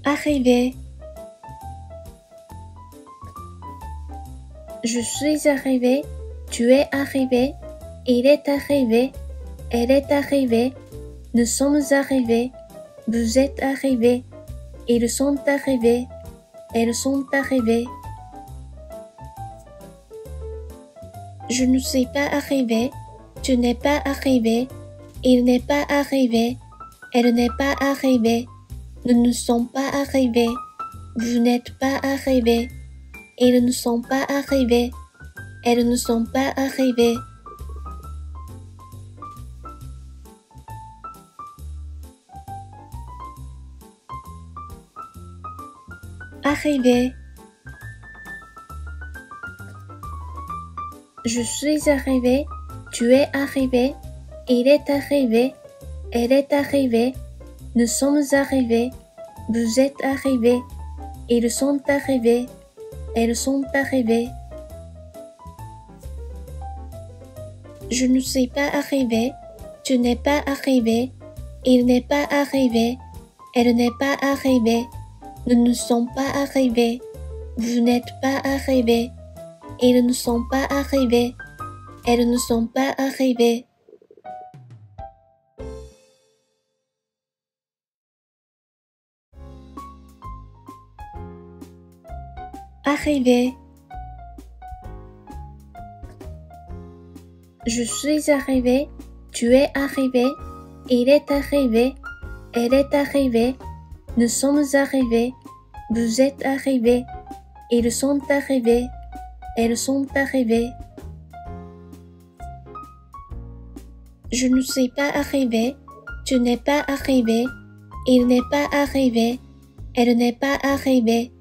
Arrivé. Je suis arrivé, tu es arrivé, il est arrivé, elle est arrivée, nous sommes arrivés, vous êtes arrivés, ils sont arrivés, elles sont arrivées. Je ne suis pas arrivé, tu n'es pas arrivé, il n'est pas arrivé, elle n'est pas arrivée, nous ne sommes pas arrivés, vous n'êtes pas arrivés, ils ne sont pas arrivés, elles ne sont pas arrivées. Arrivé. Je suis arrivé, tu es arrivé, il est arrivé, elle est arrivée, nous sommes arrivés, vous êtes arrivés, ils sont arrivés, elles sont arrivées. Je ne suis pas arrivé, tu n'es pas arrivé, il n'est pas arrivé, elle n'est pas arrivée, nous ne sommes pas arrivés, vous n'êtes pas arrivés, ils ne sont pas arrivés, elles ne sont pas arrivées. Arrivé. Je suis arrivé, tu es arrivé, il est arrivé, elle est arrivée, nous sommes arrivés, vous êtes arrivés, ils sont arrivés, elles sont arrivées. Je ne suis pas arrivé, tu n'es pas arrivé, il n'est pas arrivé, elle n'est pas arrivée,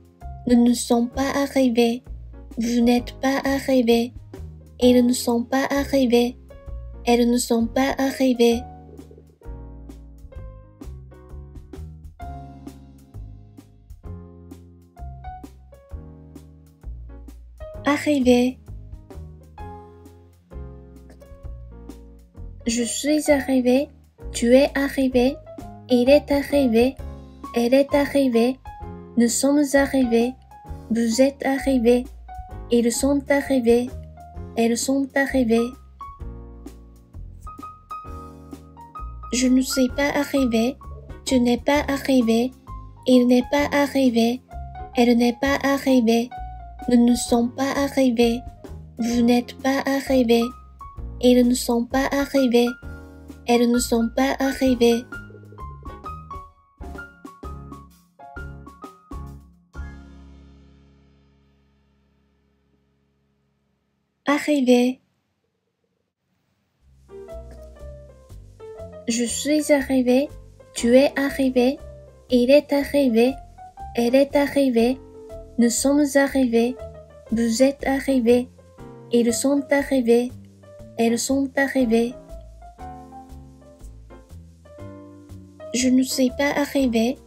nous ne sommes pas arrivés, vous n'êtes pas arrivés, ils ne sont pas arrivés, elles ne sont pas arrivées. Arrivé. Je suis arrivé, tu es arrivé, il est arrivé, elle est arrivée, nous sommes arrivés, vous êtes arrivés, ils sont arrivés, elles sont arrivées. Je ne suis pas arrivé, tu n'es pas arrivé, il n'est pas arrivé, elle n'est pas arrivée, nous ne sommes pas arrivés, vous n'êtes pas arrivés, ils ne sont pas arrivés, elles ne sont pas arrivées. Arrivé. Je suis arrivé, tu es arrivé, il est arrivé, elle est arrivée, nous sommes arrivés, vous êtes arrivés, ils sont arrivés, elles sont arrivées. Je ne suis pas arrivé,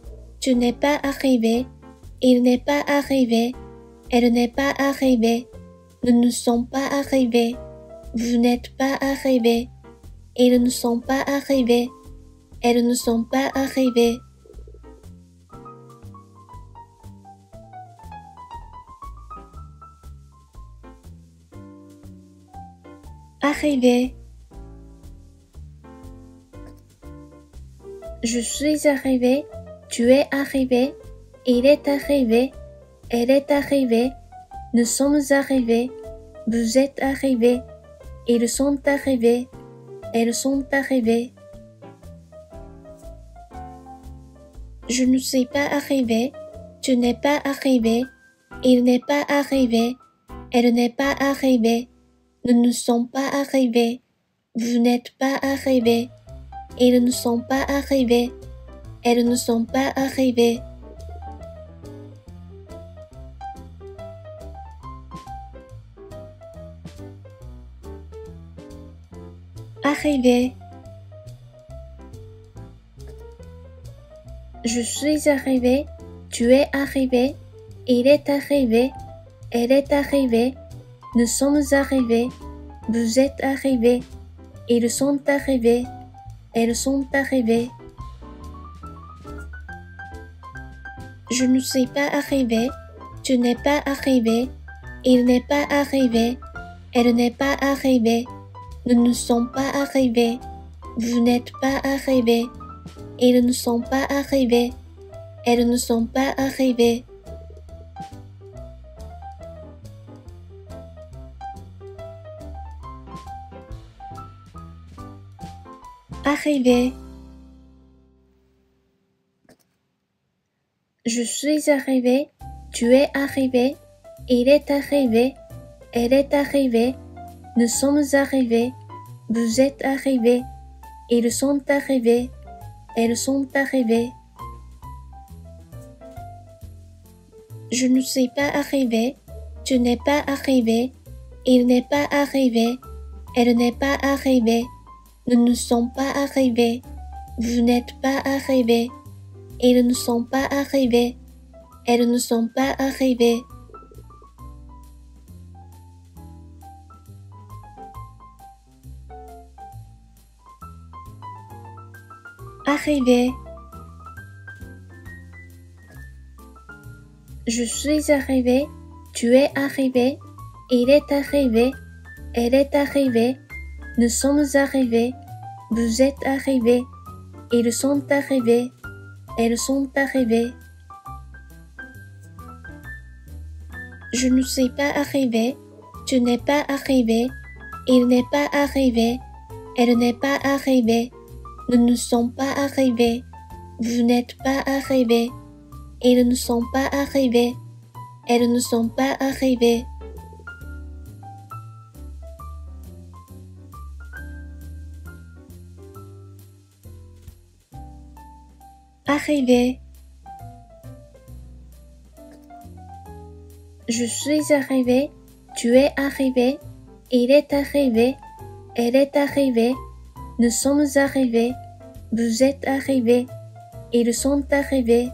tu n'es pas arrivé, il n'est pas arrivé, elle n'est pas arrivée, nous ne sommes pas arrivés, vous n'êtes pas arrivés, ils ne sont pas arrivés, elles ne sont pas arrivées. Arrivé. Je suis arrivé, tu es arrivé, il est arrivé, elle est arrivée, nous sommes arrivés, vous êtes arrivés, ils sont arrivés, elles sont arrivées. Je ne suis pas arrivé, tu n'es pas arrivé, il n'est pas arrivé, elle n'est pas arrivée, nous ne sommes pas arrivés, vous n'êtes pas arrivés, ils ne sont pas arrivés, elles ne sont pas arrivées. Arrivé. Je suis arrivé, tu es arrivé, il est arrivé, elle est arrivée, nous sommes arrivés, vous êtes arrivés, ils sont arrivés, elles sont arrivées. Je ne suis pas arrivé. Tu n'es pas arrivé. Il n'est pas arrivé. Elle n'est pas arrivée. Nous ne sommes pas arrivés. Vous n'êtes pas arrivés. Ils ne sont pas arrivés. Elles ne sont pas arrivées. Arrivé. Je suis arrivé. Tu es arrivé. Il est arrivé. Elle est arrivée. Nous sommes arrivés. Vous êtes arrivés. Ils sont arrivés. Elles sont arrivées. Je ne suis pas arrivé. Tu n'es pas arrivé. Il n'est pas arrivé. Elle n'est pas arrivée. Nous ne sommes pas arrivés. Vous n'êtes pas arrivés. Ils ne sont pas arrivés. Elles ne sont pas arrivées. Arrivé. Je suis arrivé. Tu es arrivé. Il est arrivé. Elle est arrivée. Nous sommes arrivés. Vous êtes arrivés. Ils sont arrivés. Elles sont arrivées. Je ne suis pas arrivé. Tu n'es pas arrivé. Il n'est pas arrivé. Elle n'est pas arrivée. Nous ne sommes pas arrivés. Vous n'êtes pas arrivés. Ils ne sont pas arrivés. Elles ne sont pas arrivées. Arrivé. Je suis arrivé. Tu es arrivé. Il est arrivé. Elle est arrivée. Nous sommes arrivés. Vous êtes arrivés. Ils sont arrivés.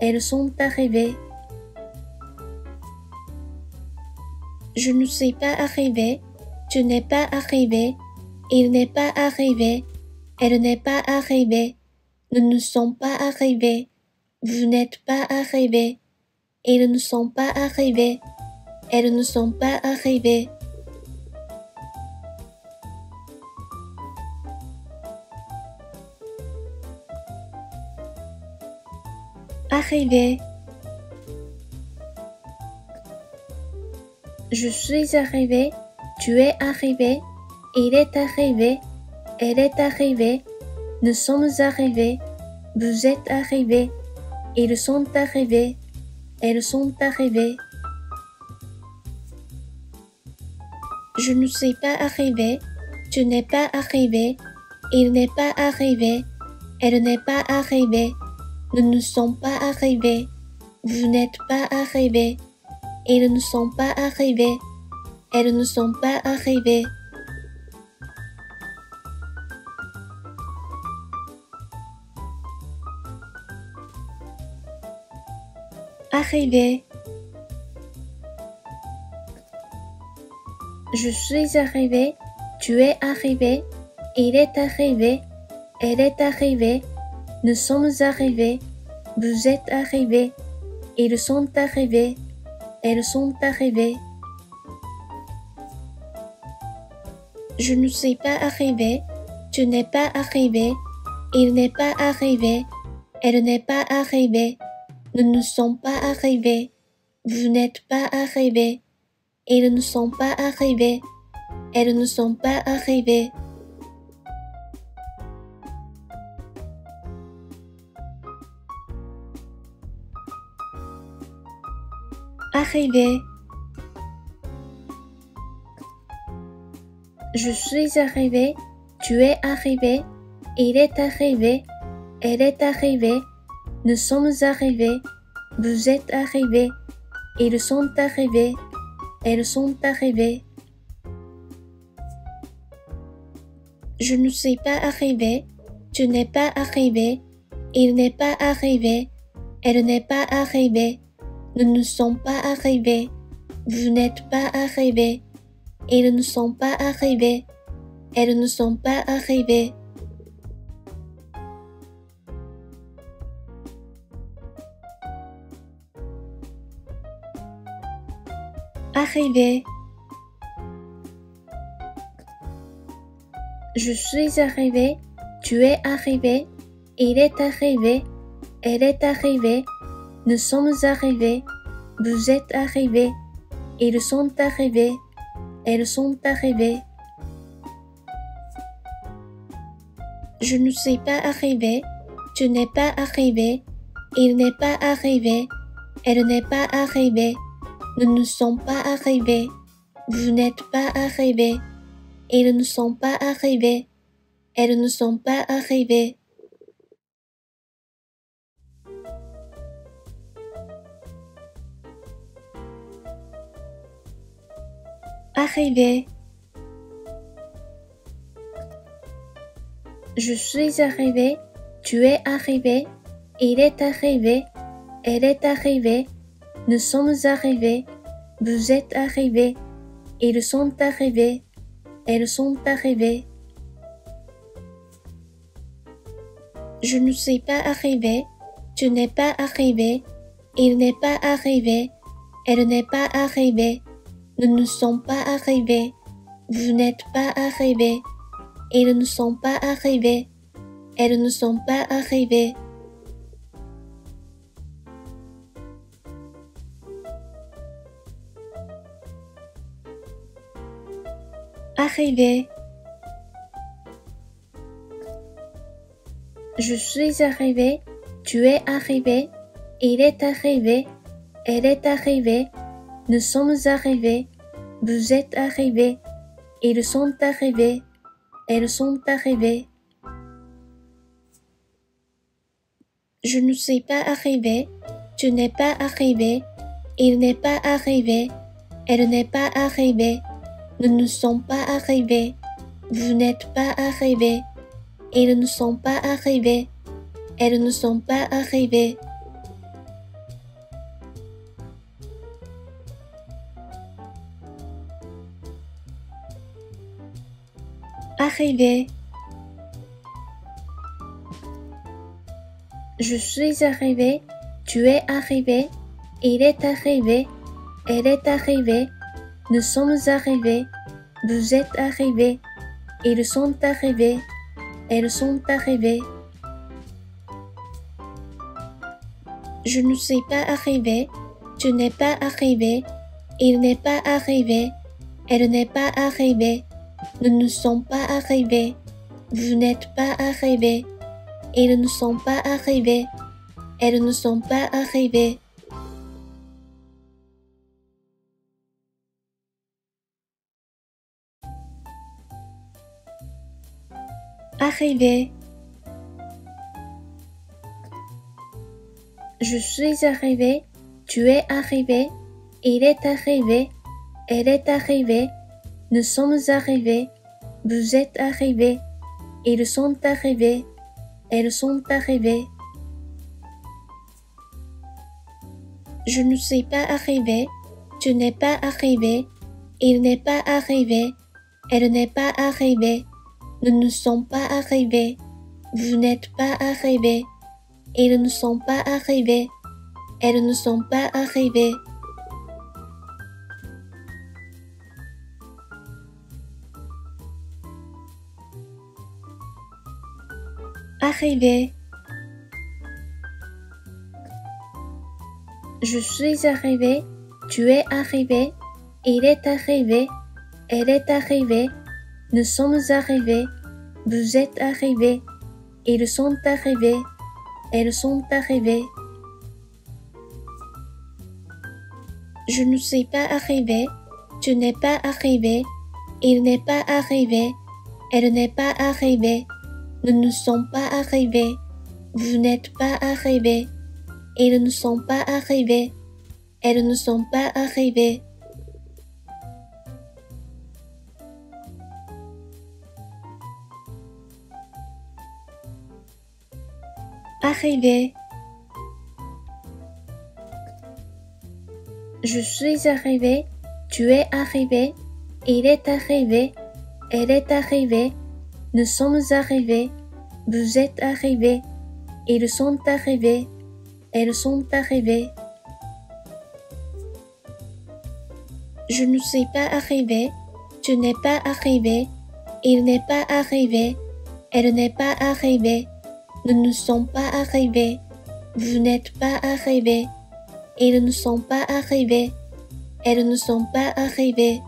Elles sont arrivées. Je ne suis pas arrivé. Tu n'es pas arrivé. Il n'est pas arrivé. Elle n'est pas arrivée. Nous ne sommes pas arrivés. Vous n'êtes pas arrivés. Ils ne sont pas arrivés. Elles ne sont pas arrivées. Arrivé. Je suis arrivé. Tu es arrivé. Il est arrivé. Elle est arrivée. Nous sommes arrivés. Vous êtes arrivés. Ils sont arrivés. Elles sont arrivées. Je ne suis pas arrivé. Tu n'es pas arrivé. Il n'est pas arrivé. Elle n'est pas arrivée. Nous ne sommes pas arrivés. Vous n'êtes pas arrivés. Ils ne sont pas arrivés. Elles ne sont pas arrivées. Arrivé. Je suis arrivé. Tu es arrivé. Il est arrivé. Elle est arrivée. Nous sommes arrivés. Vous êtes arrivés. Ils sont arrivés. Elles sont arrivées. Je ne suis pas arrivé. Tu n'es pas arrivé. Il n'est pas arrivé. Elle n'est pas arrivée. Nous ne sommes pas arrivés. Vous n'êtes pas arrivés. Ils ne sont pas arrivés. Elles ne sont pas arrivées. Arrivé. Je suis arrivé. Tu es arrivé. Il est arrivé. Elle est arrivée. Nous sommes arrivés. Vous êtes arrivés. Ils sont arrivés. Elles sont arrivées. Je ne suis pas arrivé. Tu n'es pas arrivé. Il n'est pas arrivé. Elle n'est pas arrivée. Nous ne sommes pas arrivés. Vous n'êtes pas arrivés. Ils ne sont pas arrivés. Elles ne sont pas arrivées. Arrivé. Je suis arrivé, tu es arrivé, il est arrivé, elle est arrivée, nous sommes arrivés, vous êtes arrivés, ils sont arrivés, elles sont arrivées. Je ne suis pas arrivé, tu n'es pas arrivé, il n'est pas arrivé, elle n'est pas arrivée, nous ne sommes pas arrivés, vous n'êtes pas arrivés, ils ne sont pas arrivés, elles ne sont pas arrivées. Arrivé. Je suis arrivé, tu es arrivé, il est arrivé, elle est arrivée, nous sommes arrivés, vous êtes arrivés, ils sont arrivés, elles sont arrivées. Je ne suis pas arrivé, tu n'es pas arrivé, il n'est pas arrivé, elle n'est pas arrivée, nous ne sommes pas arrivés, vous n'êtes pas arrivés, ils ne sont pas arrivés, elles ne sont pas arrivées. Arrivé. Je suis arrivé, tu es arrivé, il est arrivé, elle est arrivée, nous sommes arrivés, vous êtes arrivés, ils sont arrivés, elles sont arrivées. Je ne suis pas arrivé, tu n'es pas arrivé, il n'est pas arrivé, elle n'est pas arrivée, nous ne sommes pas arrivés, vous n'êtes pas arrivés, ils ne sont pas arrivés, elles ne sont pas arrivées. Arrivé. Je suis arrivé, tu es arrivé, il est arrivé, elle est arrivée, nous sommes arrivés, vous êtes arrivés, ils sont arrivés, elles sont arrivées. Je ne suis pas arrivé, tu n'es pas arrivé, il n'est pas arrivé, elle n'est pas arrivée, nous ne sommes pas arrivés, vous n'êtes pas arrivés, ils ne sont pas arrivés, elles ne sont pas arrivées. Arrivé. Je suis arrivé, tu es arrivé, il est arrivé, elle est arrivée, nous sommes arrivés, vous êtes arrivés, ils sont arrivés, elles sont arrivées. Je ne suis pas arrivé, tu n'es pas arrivé, il n'est pas arrivé, elle n'est pas arrivée, nous ne sommes pas arrivés, vous n'êtes pas arrivés, ils ne sont pas arrivés, elles ne sont pas arrivées. Arrivé. Je suis arrivé, tu es arrivé, il est arrivé, elle est arrivée, nous sommes arrivés, vous êtes arrivés, ils sont arrivés, elles sont arrivées. Je ne suis pas arrivé, tu n'es pas arrivé, il n'est pas arrivé, elle n'est pas arrivée, nous ne sommes pas arrivés, vous n'êtes pas arrivés, ils ne sont pas arrivés, elles ne sont pas arrivées. Arrivé. Je suis arrivé, tu es arrivé, il est arrivé, elle est arrivée, nous sommes arrivés, vous êtes arrivés, ils sont arrivés, elles sont arrivées. Je ne suis pas arrivé. Tu n'es pas arrivé. Il n'est pas arrivé. Elle n'est pas arrivée. Nous ne sommes pas arrivés. Vous n'êtes pas arrivé. Ils ne sont pas arrivés. Elles ne sont pas arrivées.